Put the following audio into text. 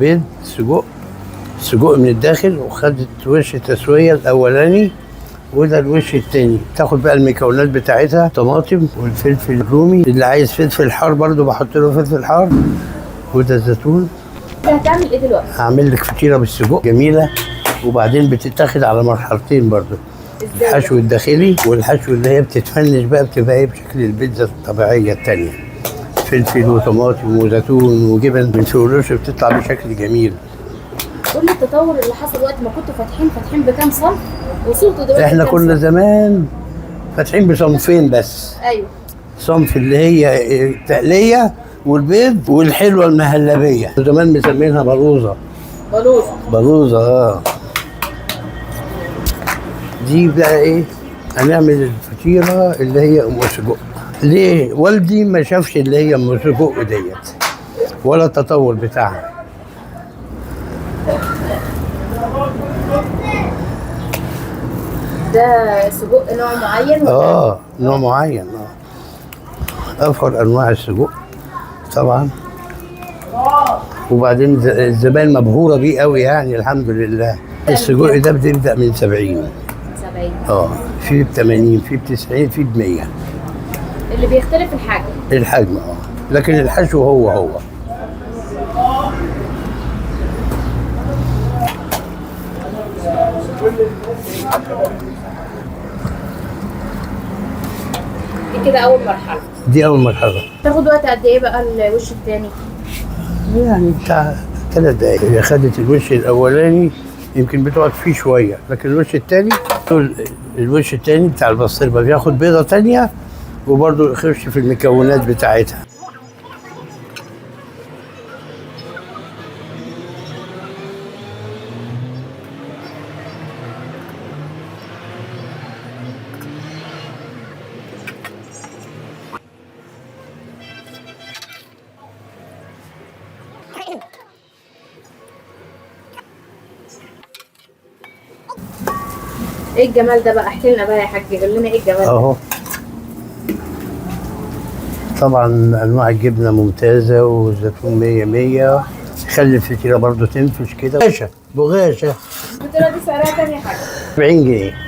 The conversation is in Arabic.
بيض سجق من الداخل، وخدت وش تسوية الأولاني وده الوش التاني. تاخد بقى المكونات بتاعتها، طماطم والفلفل الرومي، اللي عايز فلفل حار برضو بحط له فلفل حار، وده الزيتون. هتعمل ايه دلوقتي؟ هعمل لك فطيرة بالسجق جميلة، وبعدين بتتاخد على مرحلتين برضو. الحشو الداخلي والحشو اللي هي بتتفنش بقى بتبقى ايه بشكل البيتزا الطبيعية التانية. فلفل وطماطم وزيتون وجبن من فوق الوش، بتطلع بشكل جميل. قول لي التطور اللي حصل وقت ما كنتوا فاتحين بكام صنف وصلتوا دلوقتي؟ احنا كنا زمان فاتحين بصنفين بس. ايوه. صنف اللي هي التقلية والبيض والحلوة المهلبية، زمان مسمينها بلوزة. بلوزة دي بقى ايه، هنعمل الفطيرة اللي هي ام سجق. ليه؟ والدي ما شافش اللي هي ام سجق ديت ولا التطور بتاعها. ده سجق نوع معين ولا؟ نوع معين. افخر انواع السجق طبعا. وبعدين الزبائن مبهوره بيه قوي يعني، الحمد لله. السجق ده بتبدا من 70. في ب 80، في ب 90، في ب 100. اللي بيختلف الحجم لكن الحشو هو دي كده اول مرحله. دي اول مرحله. تاخد وقت قد ايه بقى الوش الثاني؟ يعني بتاع 3 دقايق. هي خدت الوش الاولاني يمكن بتقعد فيه شويه، لكن الوش الثاني بتاع البسطرمه بياخد بيضه ثانيه وبرضه يخش في المكونات بتاعتها. ايه الجمال ده بقى؟ احكي لنا بقى يا حاج، قول لنا ايه الجمال ده؟ طبعا انواع الجبنه ممتازه والزيتون 100 خلي الفطيره برضه تنفش كده. بغاشه. الفطيره دي سعرها كام يا حاج؟ 70 جنيه.